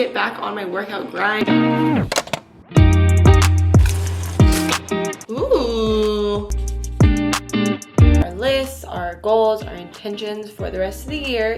get back on my workout grind. Ooh. Our lists, our goals, our intentions for the rest of the year.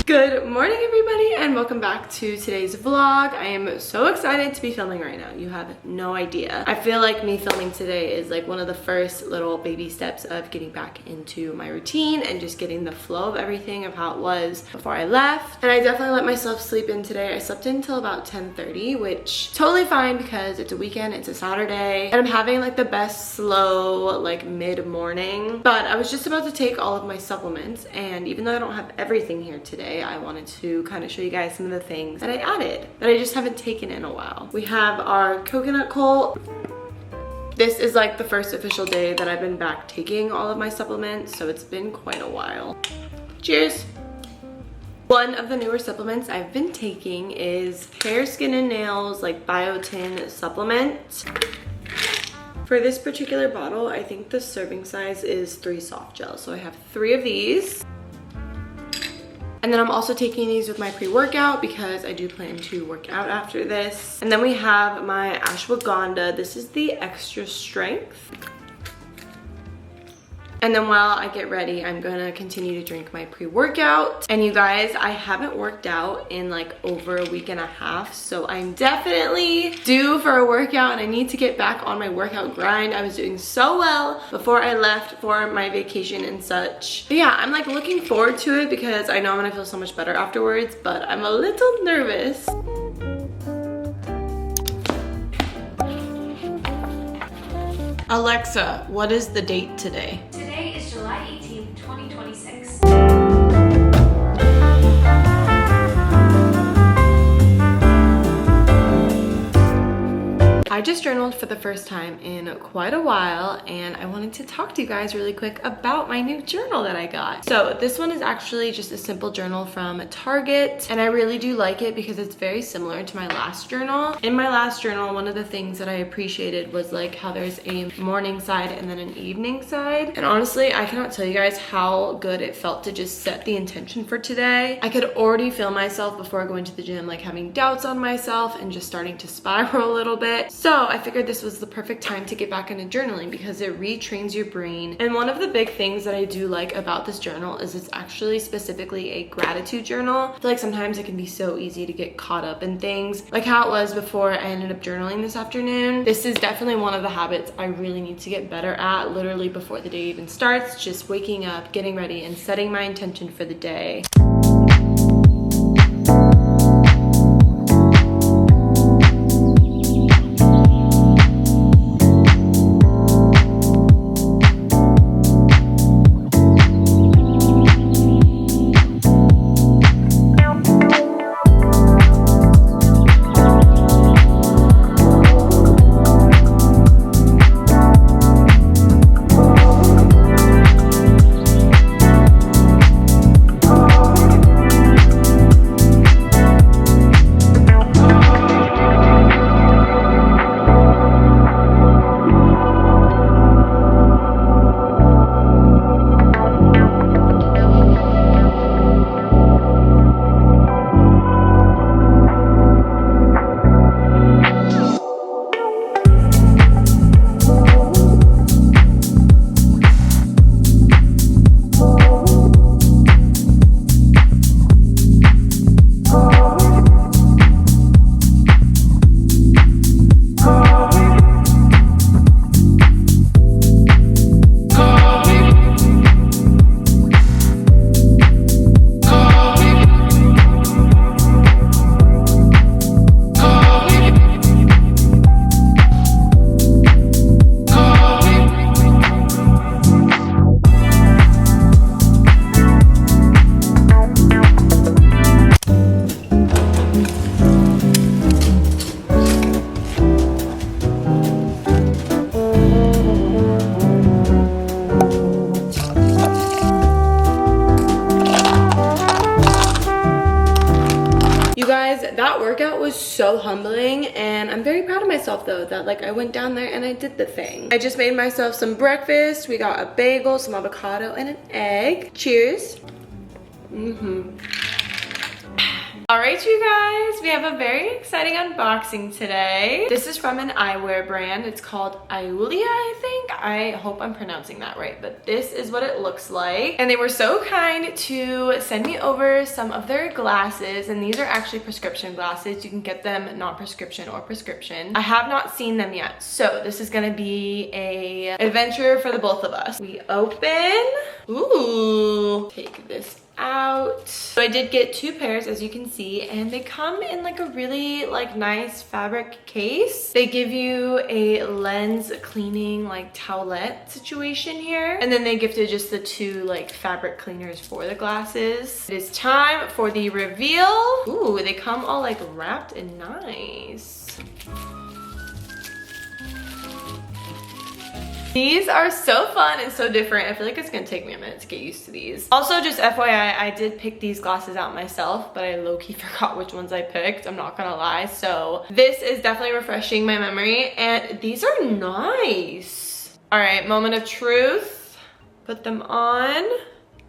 Good morning, everybody, and welcome back to today's vlog. I am so excited to be filming right now. You have no idea. I feel like me filming today is like one of the first little baby steps of getting back into my routine and just getting the flow of everything of how it was before I left. And I definitely let myself sleep in today. I slept in until about 10:30, which totally fine because it's a weekend, it's a Saturday, and I'm having like the best slow like mid-morning. But I was just about to take all of my supplements, and even though I don't have everything here today, I wanted to kind of show you guys some of the things that I added that I just haven't taken in a while. We have our coconut coal. This is like the first official day that I've been back taking all of my supplements, so it's been quite a while. Cheers. One of the newer supplements I've been taking is Hair, Skin, and Nails like biotin supplement. For this particular bottle, I think the serving size is 3 soft gels, so I have 3 of these. And then I'm also taking these with my pre-workout because I do plan to work out after this. And then we have my ashwagandha. This is the extra strength. And then while I get ready, I'm gonna continue to drink my pre-workout. And you guys, I haven't worked out in like over a week and a half, so I'm definitely due for a workout and I need to get back on my workout grind. I was doing so well before I left for my vacation and such. But yeah, I'm like looking forward to it because I know I'm gonna feel so much better afterwards, but I'm a little nervous. Alexa, what is the date today? Today is July 18th, 2026. I just journaled for the first time in quite a while, and I wanted to talk to you guys really quick about my new journal that I got. So this one is actually just a simple journal from Target, and I really do like it because it's very similar to my last journal. In my last journal, one of the things that I appreciated was like how there's a morning side and then an evening side. And honestly, I cannot tell you guys how good it felt to just set the intention for today. I could already feel myself before going to the gym like having doubts on myself and just starting to spiral a little bit. So I figured this was the perfect time to get back into journaling because it retrains your brain. And one of the big things that I do like about this journal is it's actually specifically a gratitude journal. I feel like sometimes it can be so easy to get caught up in things like how it was before I ended up journaling this afternoon. This is definitely one of the habits I really need to get better at literally before the day even starts, just waking up, getting ready, and setting my intention for the day. so humbling, and I'm very proud of myself though that like I went down there and I did the thing. I just made myself some breakfast. We got a bagel, some avocado, and an egg. Cheers. All right, you guys, we have a very exciting unboxing today. This is from an eyewear brand. It's called Aoolia, I think. I hope I'm pronouncing that right, but this is what it looks like. And they were so kind to send me over some of their glasses, and these are actually prescription glasses. You can get them non-prescription or prescription. I have not seen them yet, so this is gonna be a adventure for the both of us. We open, ooh, take this out. So I did get 2 pairs, as you can see, and they come in like a really like nice fabric case. They give you a lens cleaning like towelette situation here, and then they gifted just the 2 like fabric cleaners for the glasses. It is time for the reveal. Ooh, they come all like wrapped and nice. These are so fun and so different. I feel like it's gonna take me a minute to get used to these. Also, just FYI, I did pick these glasses out myself, but I low-key forgot which ones I picked. I'm not gonna lie. So this is definitely refreshing my memory, and these are nice. All right, moment of truth. Put them on.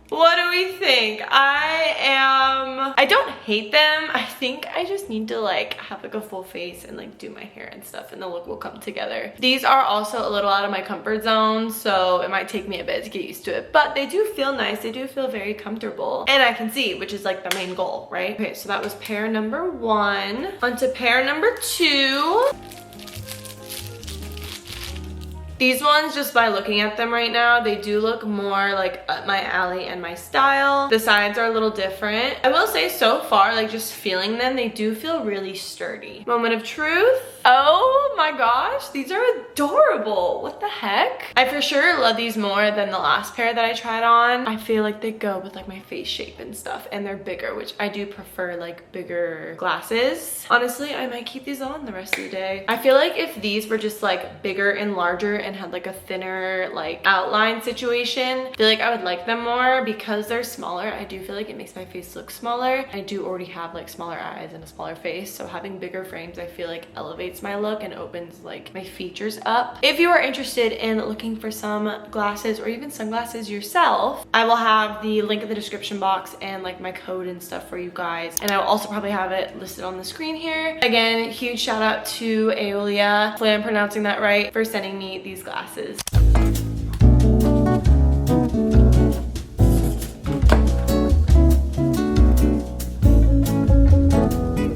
What do we think? I don't hate them. I think I just need to like have like a full face and like do my hair and stuff, and the look will come together. These are also a little out of my comfort zone, so it might take me a bit to get used to it, but they do feel nice. They do feel very comfortable, and I can see, which is like the main goal, right? Okay, so that was pair number 1. Onto pair number 2. These ones, just by looking at them right now, they do look more like up my alley and my style. The sides are a little different. I will say so far, like just feeling them, they do feel really sturdy. Moment of truth. Oh my gosh, these are adorable. What the heck? I for sure love these more than the last pair that I tried on. I feel like they go with like my face shape and stuff, and they're bigger, which I do prefer like bigger glasses. Honestly, I might keep these on the rest of the day. I feel like if these were just like bigger and larger and had like a thinner like outline situation, I feel like I would like them more. Because they're smaller, I do feel like it makes my face look smaller. I do already have like smaller eyes and a smaller face, so having bigger frames I feel like elevates my look and opens like my features up. If you are interested in looking for some glasses or even sunglasses yourself, I will have the link in the description box and like my code and stuff for you guys, and I will also probably have it listed on the screen here. Again, huge shout out to Aoolia, hopefully I'm pronouncing that right, for sending me these glasses.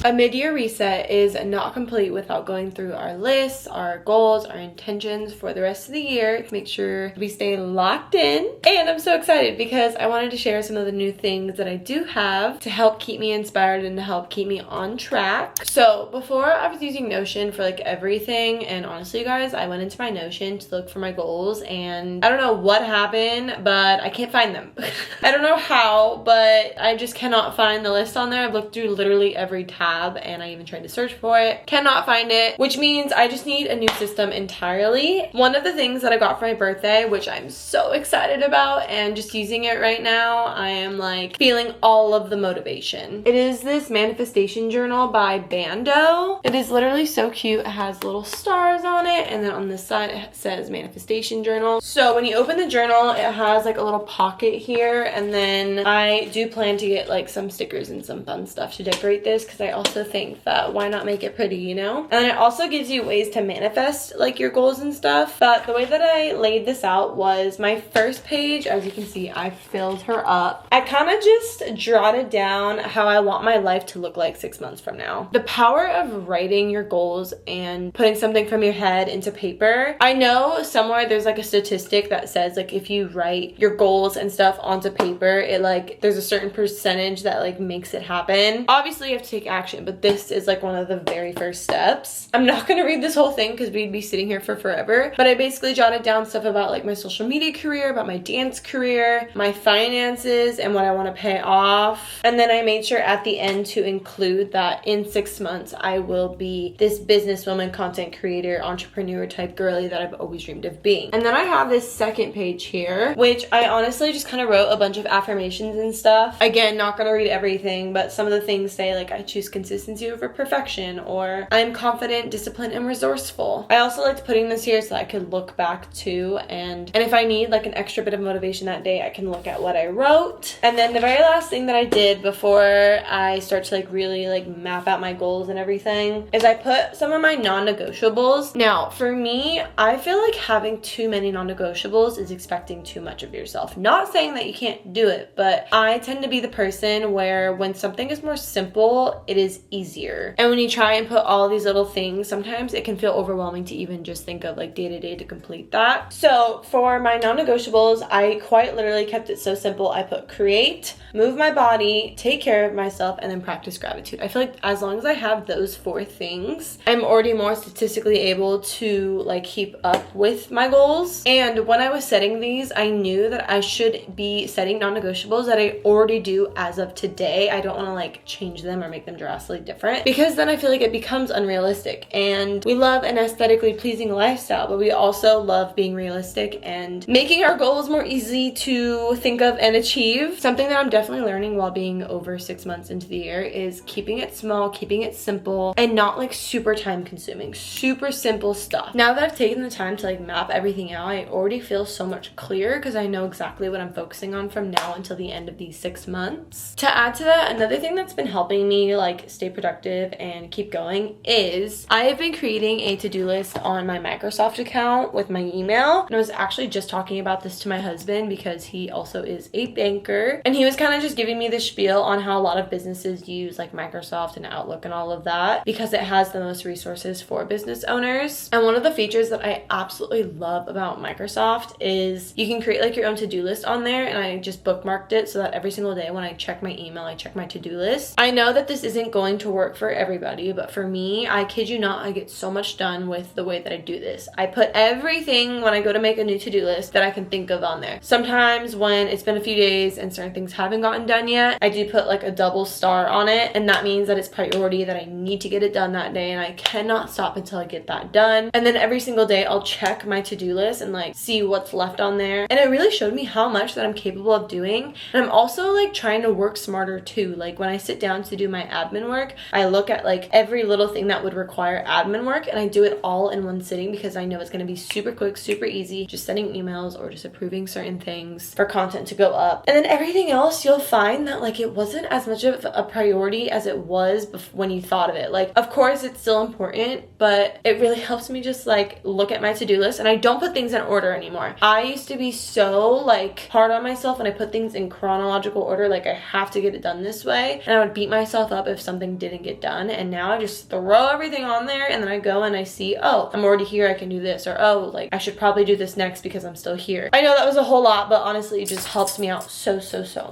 A mid-year reset is not complete without going through our lists, our goals, our intentions for the rest of the year to make sure we stay locked in. And I'm so excited because I wanted to share some of the new things that I do have to help keep me inspired and to help keep me on track. So before, I was using Notion for like everything, and honestly you guys, I went into my Notion to look for my goals, and I don't know what happened, but I can't find them. I don't know how, but I just cannot find the list on there. I've looked through literally every tab, and I even tried to search for it. Cannot find it, which means I just need a new system entirely. One of the things that I got for my birthday, which I'm so excited about, and just using it right now, I am like feeling all of the motivation. It is this manifestation journal by Bando. It is literally so cute. It has little stars on it, and then on this side it says manifestation journal. So when you open the journal, it has like a little pocket here, and then I do plan to get like some stickers and some fun stuff to decorate this, because I also think that why not make it pretty, you know? And then it also gives you ways to manifest like your goals and stuff. But the way that I laid this out was my first page, as you can see, I filled her up. I kind of just jotted down how I want my life to look like 6 months from now. The power of writing your goals and putting something from your head into paper. I know somewhere there's like a statistic that says like if you write your goals and stuff onto paper, it like there's a certain percentage that like makes it happen. Obviously you have to take action, but this is like one of the very first steps. I'm not gonna read this whole thing because we'd be sitting here for forever, but I basically jotted down stuff about like my social media career, about my dance career, my finances, and what I want to pay off. And then I made sure at the end to include that in 6 months I will be this businesswoman, content creator, entrepreneur type girly that I've always dreamed of being. And then I have this second page here, which I honestly just kind of wrote a bunch of affirmations and stuff. Again, not gonna read everything, but some of the things say like I choose consistency over perfection, or I'm confident, disciplined, and resourceful. I also liked putting this here so that I could look back to, and if I need like an extra bit of motivation that day, I can look at what I wrote. And then the very last thing that I did before I start to like really like map out my goals and everything is I put some of my non-negotiables. Now, for me, I feel like having too many non-negotiables is expecting too much of yourself. Not saying that you can't do it, but I tend to be the person where when something is more simple, it is easier. And when you try and put all these little things, sometimes it can feel overwhelming to even just think of like day to day to complete that. So for my non-negotiables, I quite literally kept it so simple. I put create, move my body, take care of myself, and then practice gratitude. I feel like as long as I have those 4 things, I'm already more statistically able to like keep up with my goals. And when I was setting these, I knew that I should be setting non-negotiables that I already do as of today. I don't want to like change them or make them drastically different, because then I feel like it becomes unrealistic. And we love an aesthetically pleasing lifestyle, but we also love being realistic and making our goals more easy to think of and achieve. Something that I'm definitely learning while being over 6 months into the year is keeping it small, keeping it simple, and not like super time consuming, super simple stuff. Now that I've taken the time to like map everything out, I already feel so much clearer because I know exactly what I'm focusing on from now until the end of these 6 months. To add to that, another thing that's been helping me like stay productive and keep going is I have been creating a to-do list on my Microsoft account with my email. And I was actually just talking about this to my husband because he also is a banker, and he was kind of just giving me the spiel on how a lot of businesses use like Microsoft and Outlook and all of that because it has the most resources for business owners. And one of the features that I absolutely love about Microsoft is you can create like your own to-do list on there, and I just bookmarked it so that every single day when I check my email, I check my to-do list. I know that this isn't going to work for everybody, but for me, I kid you not, I get so much done with the way that I do this. I put everything when I go to make a new to-do list that I can think of on there. Sometimes when it's been a few days and certain things haven't gotten done yet, I do put like a double star on it, and that means that it's priority, that I need to get it done that day and I cannot stop until I get that done. And then every single day I'll check my to-do list and like see what's left on there, and it really showed me how much that I'm capable of doing. And I'm also like trying to work smarter too. Like when I sit down to do my admin work, I look at like every little thing that would require admin work and I do it all in one sitting because I know it's going to be super quick, super easy, just sending emails or just approving certain things for content to go up. And then everything else, you'll find that like it wasn't as much of a priority as it was when you thought of it. Like of course it's still important, but it really helps me just like look at my to-do list, and I don't put things in order anymore. I used to be so like hard on myself and I put things in chronological order, like I have to get it done this way, and I would beat myself up if something didn't get done. And now I just throw everything on there, and then I go and I see, oh, I'm already here, I can do this, or oh, like I should probably do this next because I'm still here. I know that was a whole lot, but honestly it just helps me out so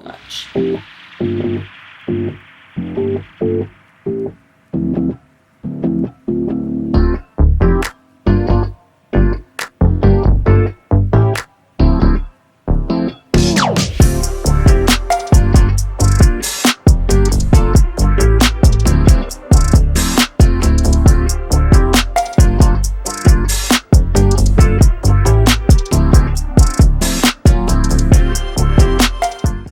much.